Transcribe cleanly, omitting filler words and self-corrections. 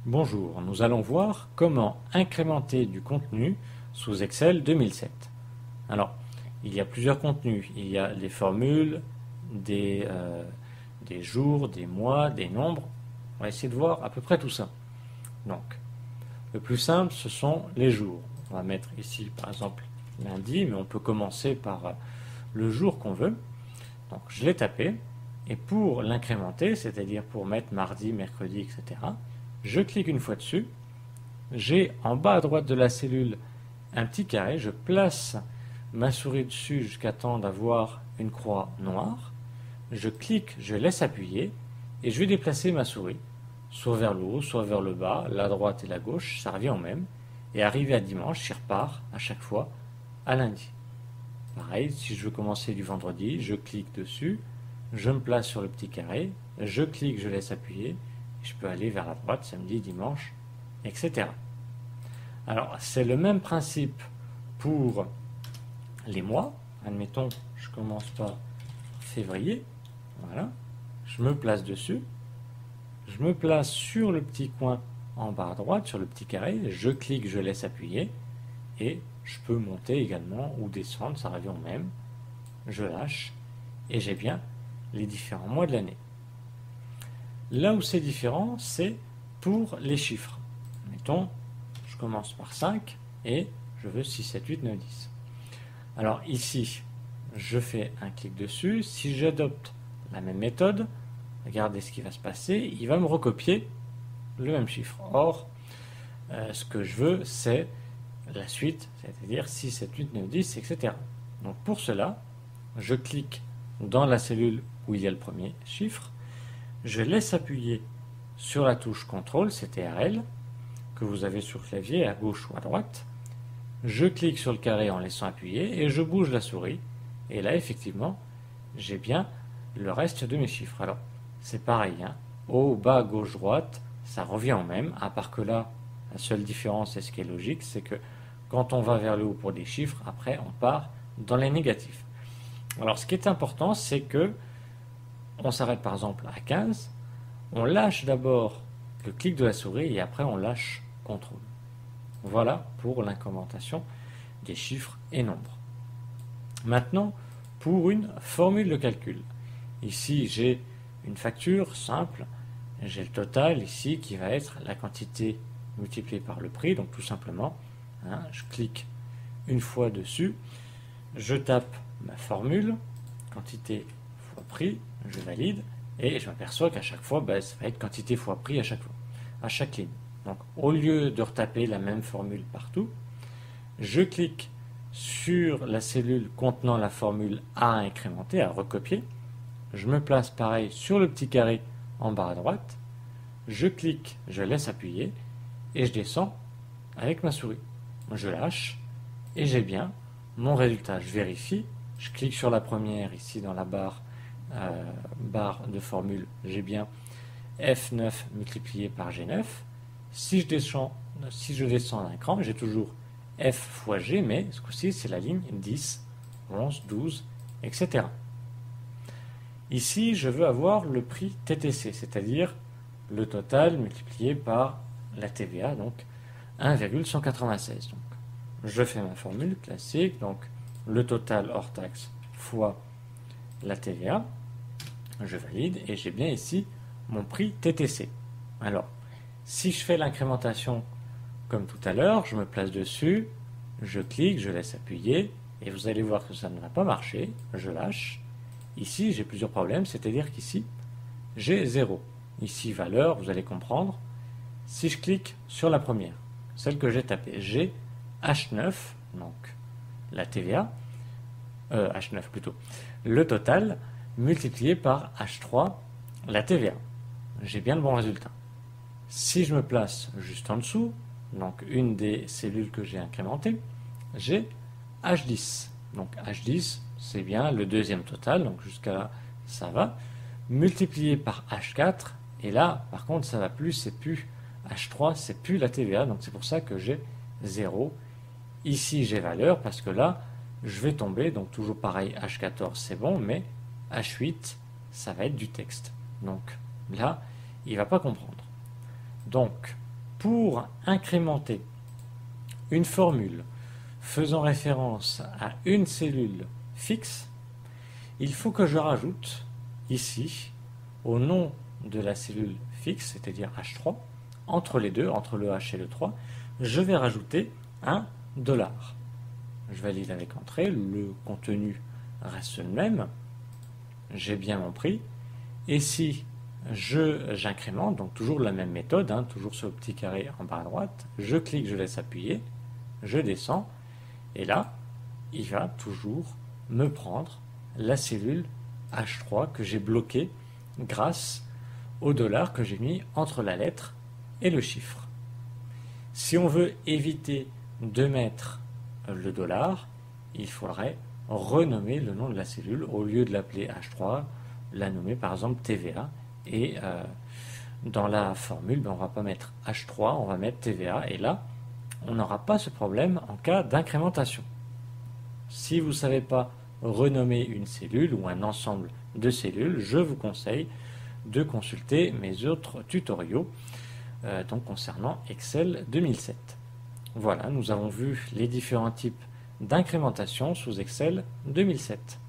Bonjour, nous allons voir comment incrémenter du contenu sous Excel 2007. Alors, il y a plusieurs contenus. Il y a les formules, des jours, des mois, des nombres. On va essayer de voir à peu près tout ça. Donc, le plus simple, ce sont les jours. On va mettre ici, par exemple, lundi, mais on peut commencer par le jour qu'on veut. Donc, je l'ai tapé. Et pour l'incrémenter, c'est-à-dire pour mettre mardi, mercredi, etc., je clique une fois dessus. J'ai en bas à droite de la cellule un petit carré. Je place ma souris dessus jusqu'à temps d'avoir une croix noire. Je clique, je laisse appuyer et je vais déplacer ma souris, soit vers le haut, soit vers le bas, la droite et la gauche, ça revient au même. Et arrivé à dimanche, il repart à chaque fois à lundi. Pareil, si je veux commencer du vendredi, je clique dessus, je me place sur le petit carré, je clique, je laisse appuyer, et je peux aller vers la droite, samedi, dimanche, etc. Alors, c'est le même principe pour les mois. Admettons, je commence par février, voilà, je me place dessus, je me place sur le petit coin en bas à droite, sur le petit carré, je clique, je laisse appuyer, et je peux monter également ou descendre, ça revient au même, je lâche, et j'ai bien les différents mois de l'année. Là où c'est différent, c'est pour les chiffres. Mettons, je commence par 5 et je veux 6, 7, 8, 9, 10. Alors ici, je fais un clic dessus. Si j'adopte la même méthode, regardez ce qui va se passer. Il va me recopier le même chiffre. Or, ce que je veux, c'est la suite, c'est-à-dire 6, 7, 8, 9, 10, etc. Donc pour cela, je clique dans la cellule où il y a le premier chiffre. Je laisse appuyer sur la touche CTRL, c'est TRL, que vous avez sur le clavier à gauche ou à droite. Je clique sur le carré en laissant appuyer et je bouge la souris. Et là, effectivement, j'ai bien le reste de mes chiffres. Alors, c'est pareil, hein. Haut, bas, gauche, droite, ça revient au même, à part que là, la seule différence, et ce qui est logique, c'est que quand on va vers le haut pour des chiffres, après, on part dans les négatifs. Alors, ce qui est important, c'est que on s'arrête par exemple à 15, on lâche d'abord le clic de la souris et après on lâche CTRL. Voilà pour l'incrémentation des chiffres et nombres. Maintenant, pour une formule de calcul. Ici, j'ai une facture simple. J'ai le total ici qui va être la quantité multipliée par le prix. Donc tout simplement, hein, je clique une fois dessus. Je tape ma formule, quantité fois prix, je valide, et je m'aperçois qu'à chaque fois, ça va être quantité fois prix à chaque fois, à chaque ligne. Donc au lieu de retaper la même formule partout, je clique sur la cellule contenant la formule à incrémenter, à recopier. Je me place pareil sur le petit carré en bas à droite. Je clique, je laisse appuyer, et je descends avec ma souris. Je lâche, et j'ai bien mon résultat. Je vérifie, je clique sur la première ici dans la barre de formule, j'ai bien F9 multiplié par G9. Si je descends d'un cran, j'ai toujours F fois G, mais ce coup-ci, c'est la ligne 10, 11, 12, etc. Ici, je veux avoir le prix TTC, c'est-à-dire le total multiplié par la TVA, donc 1,196. Donc, je fais ma formule classique, donc le total hors taxe fois la TVA. Je valide et j'ai bien ici mon prix TTC. Alors, si je fais l'incrémentation comme tout à l'heure, je me place dessus, je clique, je laisse appuyer et vous allez voir que ça ne va pas marcher. Je lâche. Ici, j'ai plusieurs problèmes, c'est-à-dire qu'ici, j'ai 0. Ici, valeur, vous allez comprendre. Si je clique sur la première, celle que j'ai tapée, j'ai H9, donc la TVA, H9 plutôt, le total multiplié par H3, la TVA. J'ai bien le bon résultat. Si je me place juste en dessous, donc une des cellules que j'ai incrémentées, j'ai H10. Donc H10, c'est bien le deuxième total, donc jusqu'à là, ça va, multiplié par H4, et là, par contre, ça va plus, c'est plus H3, c'est plus la TVA, donc c'est pour ça que j'ai 0. Ici, j'ai valeur, parce que là, je vais tomber, donc toujours pareil, H14, c'est bon, mais H8, ça va être du texte. Donc là, il ne va pas comprendre. Donc, pour incrémenter une formule faisant référence à une cellule fixe, il faut que je rajoute ici, au nom de la cellule fixe, c'est-à-dire H3, entre les deux, entre le H et le 3, je vais rajouter un dollar. Je valide avec entrée, le contenu reste le même, j'ai bien mon prix, et si j'incrémente, donc toujours la même méthode, toujours sur le petit carré en bas à droite, je clique, je laisse appuyer, je descends, et là, il va toujours me prendre la cellule H3 que j'ai bloquée grâce au dollar que j'ai mis entre la lettre et le chiffre. Si on veut éviter de mettre le dollar, il faudrait renommer le nom de la cellule. Au lieu de l'appeler H3, la nommer par exemple TVA. Et dans la formule, on ne va pas mettre H3, on va mettre TVA. Et là, on n'aura pas ce problème en cas d'incrémentation. Si vous ne savez pas renommer une cellule ou un ensemble de cellules, je vous conseille de consulter mes autres tutoriaux donc concernant Excel 2007. Voilà, nous avons vu les différents types d'incrémentation sous Excel 2007.